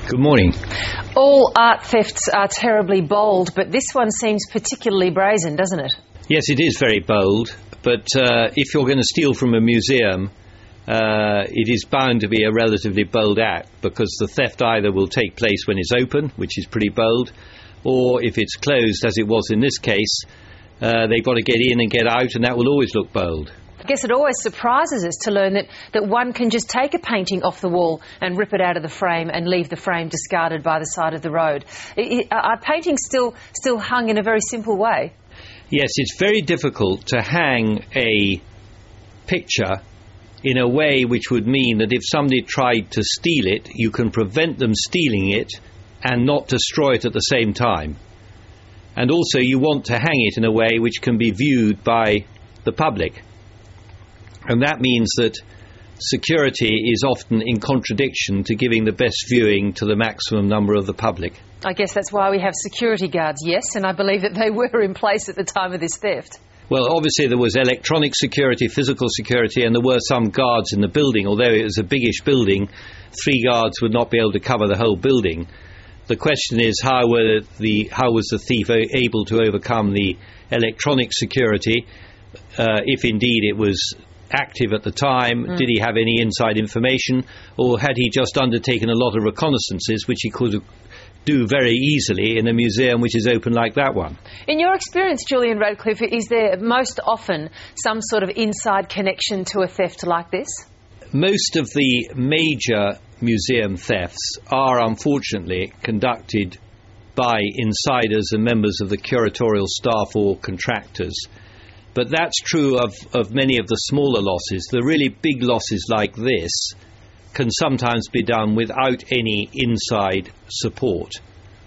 Good morning. All art thefts are terribly bold, but this one seems particularly brazen, doesn't it? Yes, it is very bold, but if you're going to steal from a museum, it is bound to be a relatively bold act, because the theft either will take place when it's open, which is pretty bold, or if it's closed, as it was in this case, they've got to get in and get out, and that will always look bold. I guess it always surprises us to learn that one can just take a painting off the wall and rip it out of the frame and leave the frame discarded by the side of the road. Are paintings still hung in a very simple way? Yes, it's very difficult to hang a picture in a way which would mean that if somebody tried to steal it, you can prevent them stealing it and not destroy it at the same time. And also you want to hang it in a way which can be viewed by the public. And that means that security is often in contradiction to giving the best viewing to the maximum number of the public. I guess that's why we have security guards, yes, and I believe that they were in place at the time of this theft. Well, obviously there was electronic security, physical security, and there were some guards in the building. Although it was a biggish building, 3 guards would not be able to cover the whole building. The question is, how was the thief able to overcome the electronic security, if indeed it was active at the time? Did he have any inside information, or had he just undertaken a lot of reconnaissances, which he could do very easily in a museum which is open like that one? In your experience, Julian Radcliffe, is there most often some sort of inside connection to a theft like this? Most of the major museum thefts are unfortunately conducted by insiders and members of the curatorial staff or contractors. But that's true of many of the smaller losses. The really big losses like this can sometimes be done without any inside support,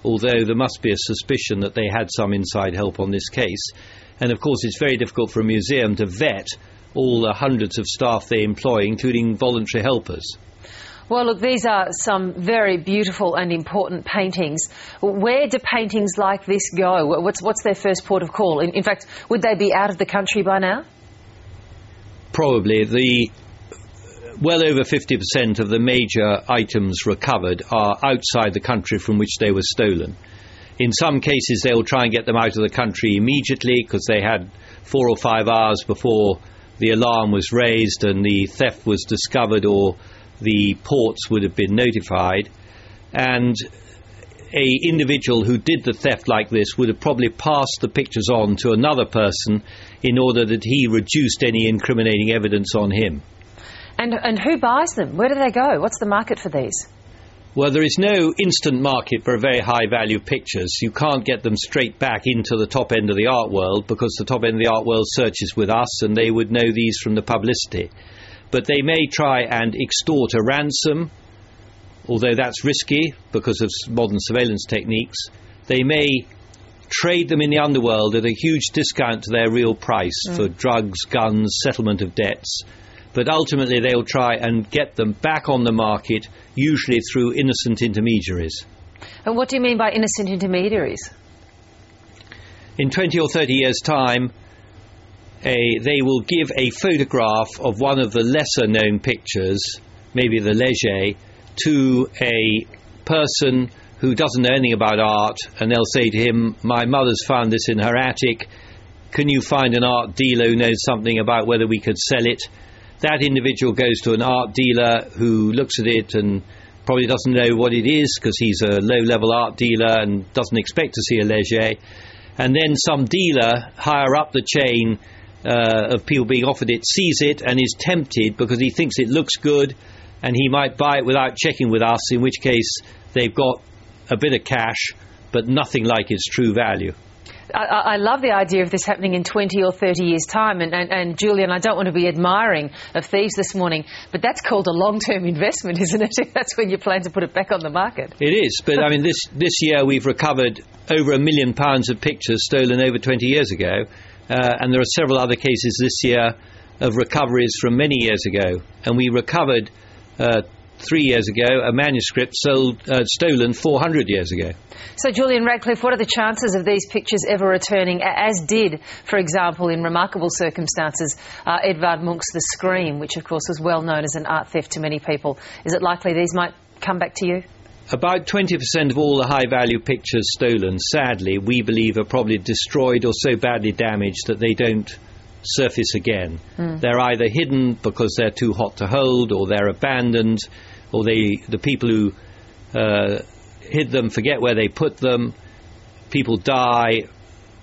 although there must be a suspicion that they had some inside help on this case. And of course it's very difficult for a museum to vet all the hundreds of staff they employ, including voluntary helpers. Well, look, these are some very beautiful and important paintings. Where do paintings like this go? What's their first port of call? In fact, would they be out of the country by now? Probably. Well over 50% of the major items recovered are outside the country from which they were stolen. In some cases, they will try and get them out of the country immediately because they had 4 or 5 hours before the alarm was raised and the theft was discovered, or the ports would have been notified, and a individual who did the theft like this would have probably passed the pictures on to another person in order that he reduced any incriminating evidence on him. And who buys them? Where do they go? What's the market for these? Well, there is no instant market for very high value pictures. You can't get them straight back into the top end of the art world, because the top end of the art world searches with us and they would know these from the publicity. But they may try and extort a ransom, although that's risky because of modern surveillance techniques. They may trade them in the underworld at a huge discount to their real price for drugs, guns, settlement of debts. But ultimately they'll try and get them back on the market, usually through innocent intermediaries. And what do you mean by innocent intermediaries? In 20 or 30 years' time, they will give a photograph of one of the lesser known pictures, maybe the Leger, to a person who doesn't know anything about art, and they'll say to him, "My mother's found this in her attic. Can you find an art dealer who knows something about whether we could sell it?" That individual goes to an art dealer who looks at it and probably doesn't know what it is, because he's a low-level art dealer and doesn't expect to see a Leger. And then some dealer higher up the chain of people being offered it sees it and is tempted because he thinks it looks good, and he might buy it without checking with us, in which case they've got a bit of cash but nothing like its true value. I love the idea of this happening in 20 or 30 years' time, and Julian, I don't want to be admiring of thieves this morning, but that's called a long-term investment, isn't it? That's when you plan to put it back on the market. It is, but I mean, this year we've recovered over £1 million of pictures stolen over 20 years ago, and there are several other cases this year of recoveries from many years ago, and we recovered 3 years ago a manuscript stolen 400 years ago. So, Julian Radcliffe, what are the chances of these pictures ever returning, as did, for example, in remarkable circumstances, Edvard Munch's The Scream, which of course was well known as an art theft to many people? Is it likely these might come back to you? About 20% of all the high-value pictures stolen, sadly, we believe are probably destroyed or so badly damaged that they don't surface again. They're either hidden because they're too hot to hold, or they're abandoned, or the people who hid them forget where they put them. People die.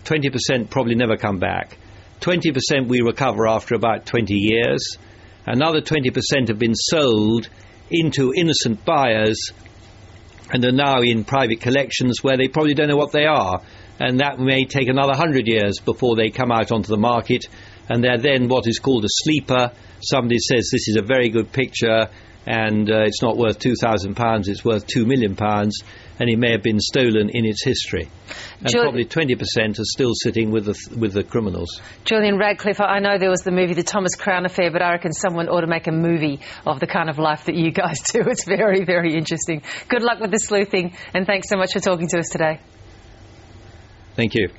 20% probably never come back. 20% we recover after about 20 years. Another 20% have been sold into innocent buyers and are now in private collections where they probably don't know what they are. And that may take another 100 years before they come out onto the market. And they're then what is called a sleeper. Somebody says this is a very good picture and it's not worth £2,000, it's worth £2 million, and it may have been stolen in its history. And probably 20% are still sitting with the criminals. Julian Radcliffe, I know there was the movie The Thomas Crown Affair, but I reckon someone ought to make a movie of the kind of life that you guys do. It's very, very interesting. Good luck with the sleuthing, and thanks so much for talking to us today. Thank you.